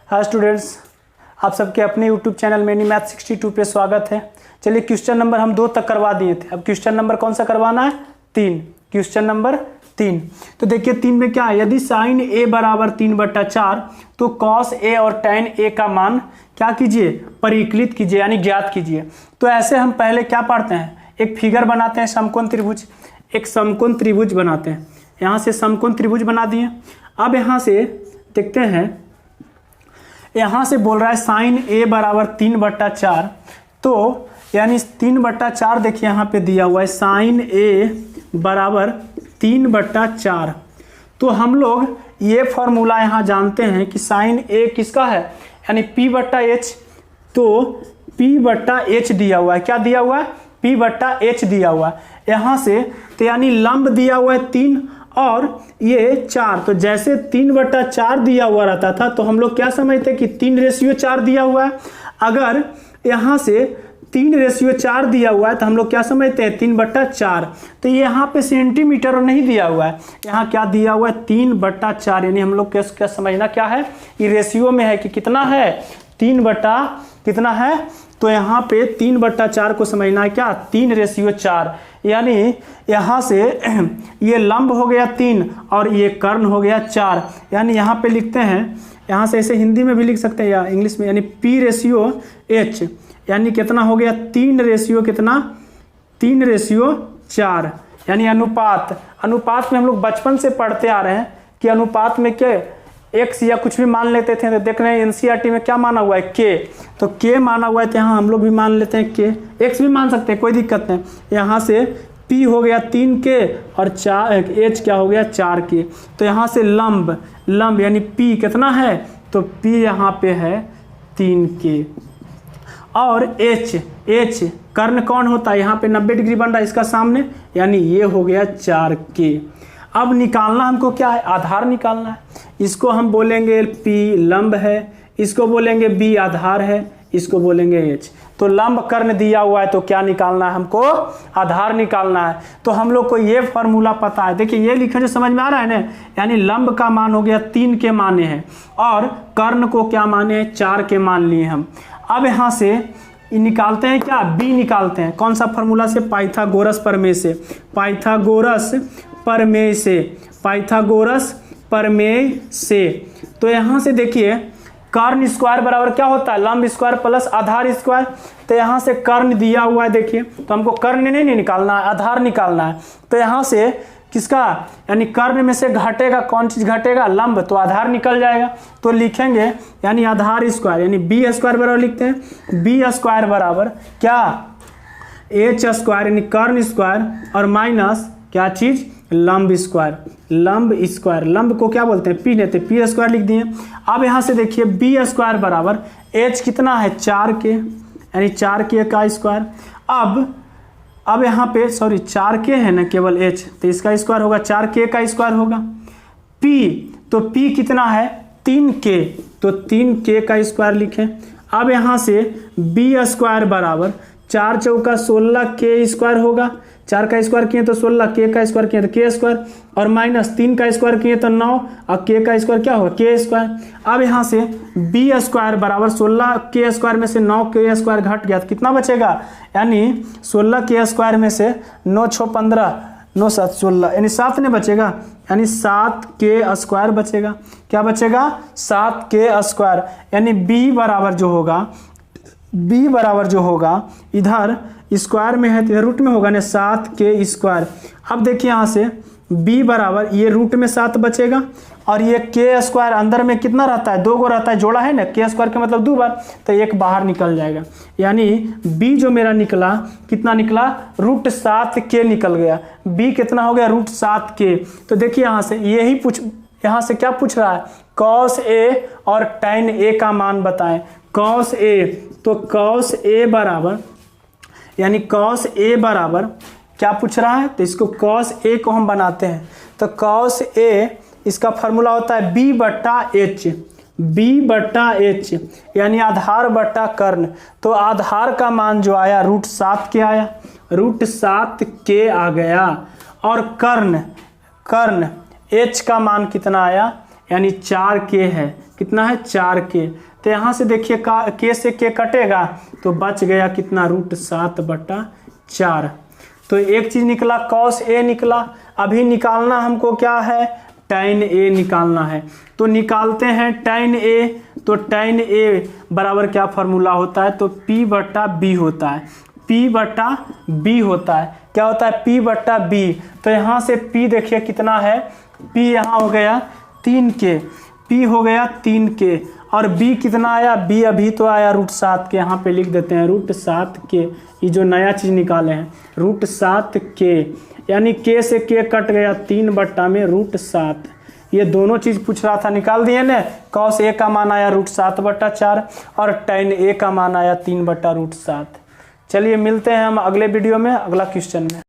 Hi students, आप सबके अपने यूट्यूब चैनल मिनी मैथ 62 पे स्वागत है। चलिए क्वेश्चन नंबर हम 2 तक करवा दिए थे। अब क्वेश्चन नंबर कौन सा करवाना है? 3। Question number 3। तो देखिए 3 में क्या है, यदि साइन ए बराबर 3/4 तो कॉस ए और टैन ए का मान क्या कीजिए, परिकलित कीजिए यानी ज्ञात कीजिए। तो ऐसे हम पहले क्या पढ़ते हैं, एक फिगर बनाते हैं समकोण त्रिभुज, एक समकोण त्रिभुज बनाते हैं। यहाँ से समकोण त्रिभुज बना दिए। अब यहाँ से देखते हैं, यहाँ से बोल रहा है साइन ए बराबर 3/4, तो यानी 3/4 देखिए यहाँ पे दिया हुआ है साइन ए बराबर 3/4। तो हम लोग ये फॉर्मूला यहाँ जानते हैं कि साइन ए किसका है, यानी P/H। तो P/H दिया हुआ है, क्या दिया हुआ है? P/H दिया हुआ है। यहाँ से तो यानी लंब दिया हुआ है 3 और ये 4। तो जैसे 3/4 दिया हुआ रहता था तो हम लोग क्या समझते हैं कि 3/4 दिया हुआ है। अगर यहाँ से 3/4 दिया हुआ है तो हम लोग क्या समझते हैं, 3/4। तो ये यहाँ पे सेंटीमीटर नहीं दिया हुआ है, यहाँ क्या दिया हुआ है, 3/4। यानी हम लोग क्या समझना क्या है, ये रेशियो में है कि कितना है, 3/कितना है। तो यहाँ पे 3/4 को समझना है क्या, 3/4। यानी यहाँ से ये लंब हो गया 3 और ये कर्ण हो गया 4। यानी यहाँ पे लिखते हैं, यहाँ से ऐसे हिंदी में भी लिख सकते हैं या इंग्लिश में, यानी P/H यानी कितना हो गया, 3/4। यानी अनुपात। अनुपात में हम लोग बचपन से पढ़ते आ रहे हैं कि अनुपात में क्या एक्स या कुछ भी मान लेते थे। तो देख रहे हैं NCERT में क्या माना हुआ है, के। तो के माना हुआ है, तो यहाँ हम लोग भी मान लेते हैं के। एक्स भी मान सकते हैं, कोई दिक्कत नहीं। यहाँ से पी हो गया 3 के और 4 एच क्या हो गया 4 के। तो यहाँ से लंब यानी पी कितना है, तो पी यहाँ पे है 3 के। और एच कर्ण कौन होता है, यहाँ पे 90 डिग्री बन रहा है इसका सामने, यानी ये हो गया 4 के। अब निकालना हमको क्या है, आधार निकालना है। इसको हम बोलेंगे P लंब है, इसको बोलेंगे B आधार है, इसको बोलेंगे H। तो लंब कर्ण दिया हुआ है तो क्या निकालना है हमको, आधार निकालना है। तो हम लोग को ये फॉर्मूला पता है। देखिए ये लिखे जो समझ में आ रहा है ना, यानी लंब का मान हो गया 3 के माने हैं और कर्ण को क्या माने हैं, 4 के मान लिए हम। अब यहाँ से निकालते हैं क्या, B निकालते हैं। कौन सा फॉर्मूला से, पाइथागोरस प्रमेय से। पाइथागोरस प्रमेय से। तो यहाँ से देखिए कर्ण स्क्वायर बराबर क्या होता है, लंब स्क्वायर प्लस आधार स्क्वायर। तो यहाँ से कर्ण दिया हुआ है, देखिए तो हमको कर्ण नहीं निकालना है, आधार निकालना है। तो यहाँ से किसका, यानी कर्ण में से घटेगा, कौन चीज घटेगा, लंब, तो आधार निकल जाएगा। तो लिखेंगे यानी आधार स्क्वायर, यानी B स्क्वायर बराबर लिखते हैं, B स्क्वायर बराबर क्या, H स्क्वायर यानी कर्ण स्क्वायर और माइनस क्या चीज, लंब स्क्वायर। लंब को क्या बोलते हैं, P लेते हैं, P स्क्वायर लिख दिए। अब यहाँ से देखिए B स्क्वायर बराबर H कितना है, 4 के, यानी 4 के का स्क्वायर। अब यहाँ पे 4 के है ना केवल H, तो इसका स्क्वायर होगा 4 के का स्क्वायर होगा। P, तो P कितना है, 3 के, तो 3 के का स्क्वायर लिखें। अब यहाँ से B स्क्वायर बराबर 4 चौका 16 के स्क्वायर होगा। 4 का स्क्वायर किए तो 16, के का स्क्वायर किए तो के स्क्वायर और माइनस 3 का स्क्वायर किए तो 9 और के का स्क्वायर क्या होगा, के स्क्वायर। अब यहाँ से B स्क्वायर बराबर 16 के स्क्वायर में से 9 के स्क्वायर घट गया तो कितना बचेगा, यानी 16 के स्क्वायर में से 9 6 15 9 7 16 यानी 7 नहीं बचेगा, यानी 7 के स्क्वायर बचेगा। क्या बचेगा, 7 के स्क्वायर। यानी B बराबर जो होगा इधर स्क्वायर में है तो रूट में होगा ना, 7 के स्क्वायर। अब देखिए यहाँ से B बराबर ये रूट में 7 बचेगा और ये के स्क्वायर अंदर में कितना रहता है, 2 गो रहता है, जोड़ा है ना, के स्क्वायर के मतलब 2 बार, तो 1 बाहर निकल जाएगा। यानी B जो मेरा निकला कितना निकला, √7 के निकल गया। B कितना हो गया, √7 के। तो देखिए यहाँ से यहाँ से क्या पूछ रहा है, cos A और tan A का मान बताएं। cos A, तो cos A बराबर, यानी cos A बराबर क्या पूछ रहा है, तो इसको cos A को हम बनाते हैं। तो cos A इसका फॉर्मूला होता है B/H, यानी आधार बट्टा कर्ण। तो आधार का मान जो आया √7 के आया, √7 के आ गया। और कर्ण H का मान कितना आया, यानी 4 के है, कितना है 4k। तो यहाँ से देखिए k से k कटेगा तो बच गया कितना √7/4। तो एक चीज़ निकला cos a निकला। अभी निकालना हमको क्या है tan a निकालना है। तो निकालते हैं tan a। तो tan a बराबर क्या फार्मूला होता है तो P/B होता है। P/B होता है। क्या होता है P/B। तो यहाँ से P देखिए कितना है P यहाँ हो गया 3k। P हो गया 3k और B कितना आया B अभी तो आया √7 के। यहाँ पे लिख देते हैं √7k। ये जो नया चीज़ निकाले हैं √7k यानी k से k कट गया 3/√7। ये दोनों चीज़ पूछ रहा था निकाल दिए ना। cos a का मान आया √7/4 और tan a का मान आया 3/√7। चलिए मिलते हैं हम अगले वीडियो में अगला क्वेश्चन में।